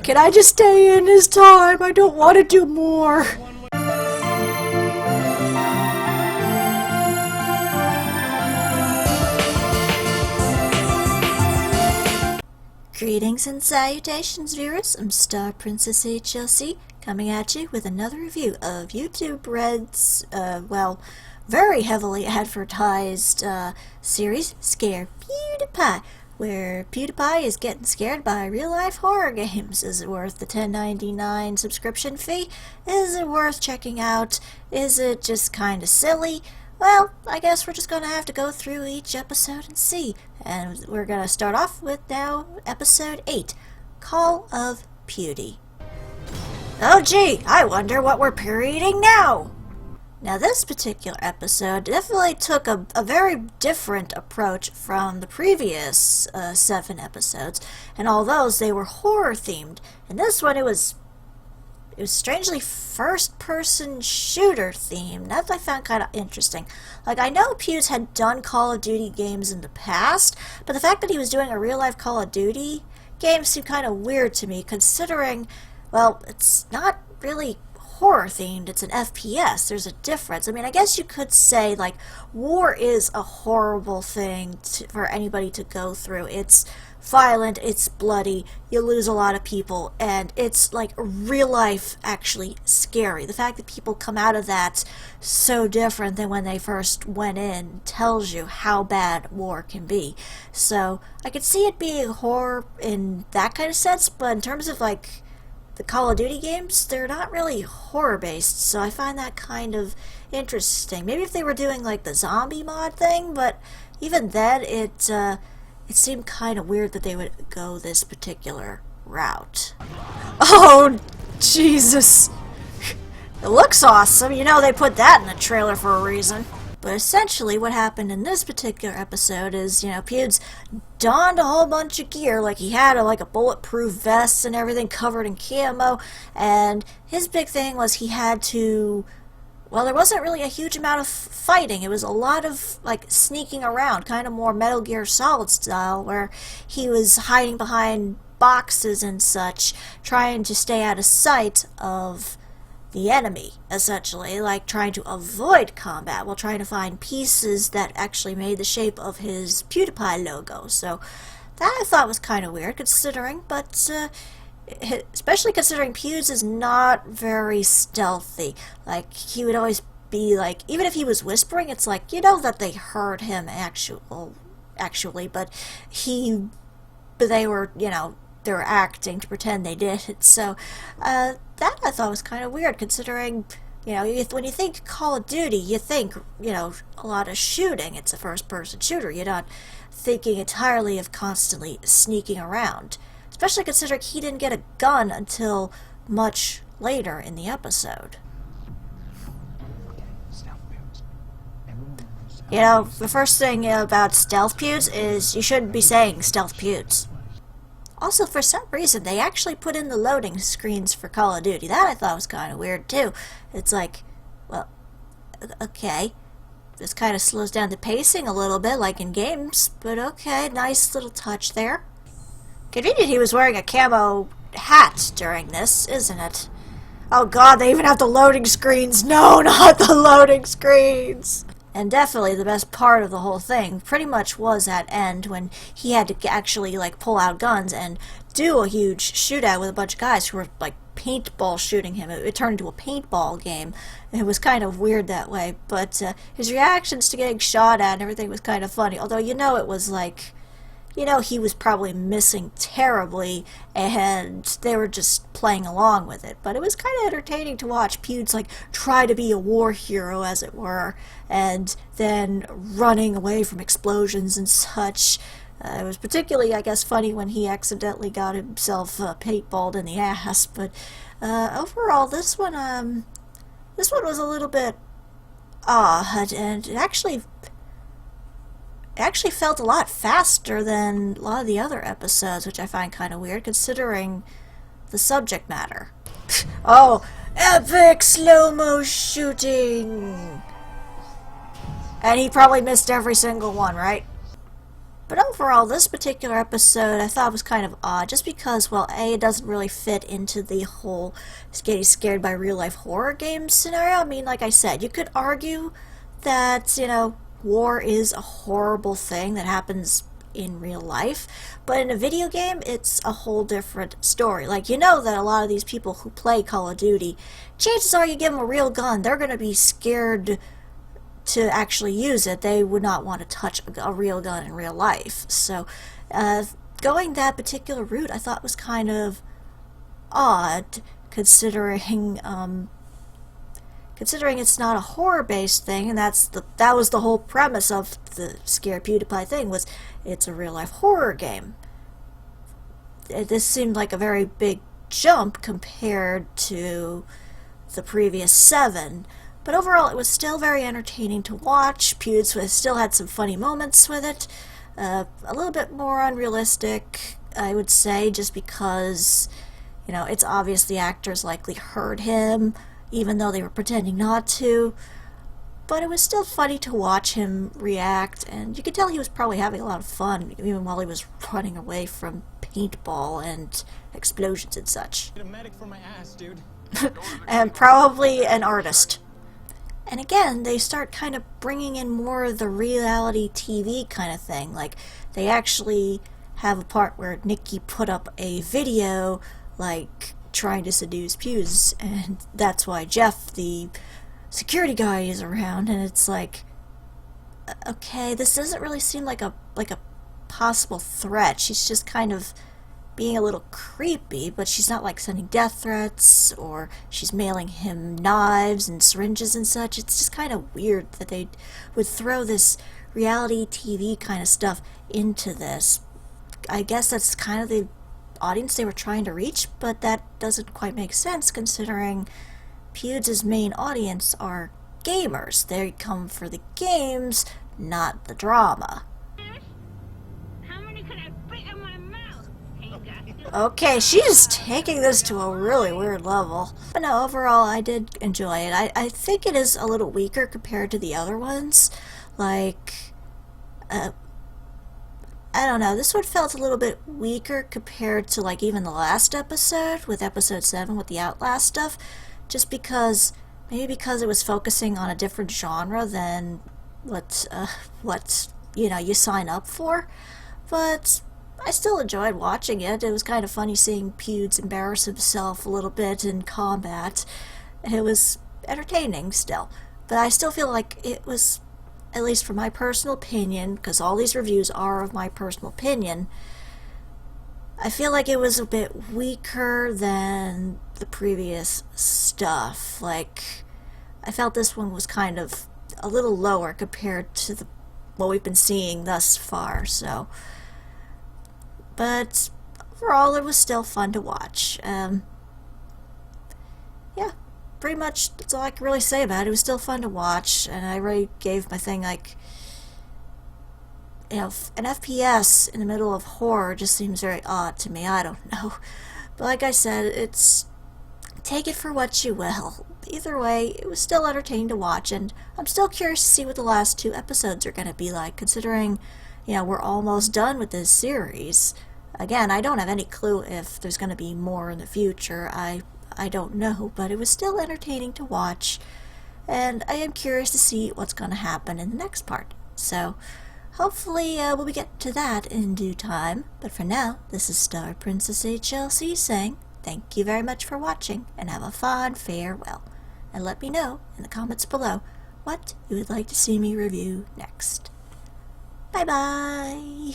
Can I just stay in this time? I don't want to do more. Greetings and salutations, viewers. I'm StarPrincessHLC, coming at you with another review of YouTube Red's, very heavily advertised series, Scare Pewdiepie, where Pewdiepie is getting scared by real-life horror games. Is it worth the $10.99 subscription fee? Is it worth checking out? Is it just kinda silly? Well, I guess we're just gonna have to go through each episode and see. And we're gonna start off with now episode 8, Call of Pewdie. Oh gee, I wonder what we're reading now! Now this particular episode definitely took a very different approach from the previous 7 episodes, and all those, they were horror themed. And this one, it was strangely first-person shooter themed. That I found kind of interesting. Like, I know Pewds had done Call of Duty games in the past, but the fact that he was doing a real-life Call of Duty game seemed kind of weird to me, considering, well, it's not really horror themed, it's an FPS. There's a difference. I mean, I guess you could say, like, war is a horrible thing for anybody to go through. It's violent, it's bloody, you lose a lot of people, and it's like real life actually scary. The fact that people come out of that so different than when they first went in tells you how bad war can be. So I could see it being horror in that kind of sense, but in terms of like the Call of Duty games, they're not really horror based, so I find that kind of interesting. Maybe if they were doing like the zombie mod thing, but even then it seemed kind of weird that they would go this particular route. Oh, Jesus! It looks awesome. You know they put that in the trailer for a reason. But essentially what happened in this particular episode is, you know, Pewds donned a whole bunch of gear, like he had a bulletproof vest and everything covered in camo, and his big thing was he had to, well, there wasn't really a huge amount of fighting. It was a lot of, like, sneaking around, kind of more Metal Gear Solid style, where he was hiding behind boxes and such, trying to stay out of sight of the enemy, essentially, like trying to avoid combat while trying to find pieces that actually made the shape of his Pewdiepie logo. So that I thought was kind of weird, considering, but especially considering Pewds is not very stealthy. Like, he would always be like, even if he was whispering, it's like, you know that they heard him actually, but they were, you know, they were acting to pretend they did it. So that I thought was kind of weird, considering, you know, when you think Call of Duty, you think, you know, a lot of shooting. It's a first-person shooter. You're not thinking entirely of constantly sneaking around. Especially considering he didn't get a gun until much later in the episode. You know, the first thing about stealth Pewds is you shouldn't be saying stealth Pewds. Also, for some reason, they actually put in the loading screens for Call of Duty. That I thought was kind of weird, too. It's like, well, okay. This kind of slows down the pacing a little bit, like in games, but okay, nice little touch there. Convenient he was wearing a camo hat during this, isn't it? Oh god, they even have the loading screens! No, not the loading screens! And definitely the best part of the whole thing pretty much was that end when he had to actually, like, pull out guns and do a huge shootout with a bunch of guys who were, like, paintball shooting him. It turned into a paintball game. It was kind of weird that way, but his reactions to getting shot at and everything was kind of funny. Although, you know, it was like, you know, he was probably missing terribly, and they were just playing along with it. But it was kind of entertaining to watch Pewds, like, try to be a war hero, as it were, and then running away from explosions and such. It was particularly, I guess, funny when he accidentally got himself paintballed in the ass. But overall, this one was a little bit odd, and it actually felt a lot faster than a lot of the other episodes, which I find kind of weird, considering the subject matter. Oh, epic slow-mo shooting! And he probably missed every single one, right? But overall, this particular episode I thought was kind of odd, just because, well, A, it doesn't really fit into the whole getting scared by real-life horror games scenario. I mean, like I said, you could argue that, war is a horrible thing that happens in real life, but in a video game, it's a whole different story. Like, that a lot of these people who play Call of Duty, chances are you give them a real gun, they're going to be scared to actually use it. They would not want to touch a real gun in real life. So going that particular route I thought was kind of odd, considering it's not a horror-based thing, and that was the whole premise of the Scare Pewdiepie thing, was it's a real-life horror game. This seemed like a very big jump compared to the previous 7, but overall it was still very entertaining to watch. Pewds still had some funny moments with it, a little bit more unrealistic, I would say, just because, it's obvious the actors likely heard him, even though they were pretending not to. But it was still funny to watch him react, and you could tell he was probably having a lot of fun, even while he was running away from paintball and explosions and such. Get a medic for my ass, dude. And probably an artist. And again, they start kind of bringing in more of the reality TV kind of thing. Like, they actually have a part where Nikki put up a video, like, trying to seduce Pewds, and that's why Jeff, the security guy, is around, and it's like, okay, this doesn't really seem like a possible threat. She's just kind of being a little creepy, but she's not like sending death threats, or she's mailing him knives and syringes and such. It's just kind of weird that they would throw this reality TV kind of stuff into this. I guess that's kind of the audience they were trying to reach, but that doesn't quite make sense considering Pewds' main audience are gamers. They come for the games, not the drama. How many could I fit in my mouth? Okay, she's taking this to a really weird level. But no, overall, I did enjoy it. I think it is a little weaker compared to the other ones. Like, I don't know, this one felt a little bit weaker compared to, like, even the last episode, with episode 7 with the Outlast stuff, just because, maybe because it was focusing on a different genre than what you sign up for. But I still enjoyed watching it. It was kind of funny seeing Pewds embarrass himself a little bit in combat. It was entertaining still, but I still feel like it was, at least from my personal opinion, because all these reviews are of my personal opinion, I feel like it was a bit weaker than the previous stuff. Like, I felt this one was kind of a little lower compared to what we've been seeing thus far, so. But overall, it was still fun to watch. Yeah. Pretty much that's all I can really say about it. It was still fun to watch, and I really gave my thing, like, an FPS in the middle of horror just seems very odd to me. I don't know. But like I said, it's, take it for what you will. Either way, it was still entertaining to watch, and I'm still curious to see what the last 2 episodes are going to be like, considering, we're almost done with this series. Again, I don't have any clue if there's going to be more in the future. I don't know, but it was still entertaining to watch, and I am curious to see what's going to happen in the next part. So, hopefully we'll get to that in due time, but for now, this is StarPrincessHLC saying thank you very much for watching, and have a fond farewell, and let me know in the comments below what you would like to see me review next. Bye bye!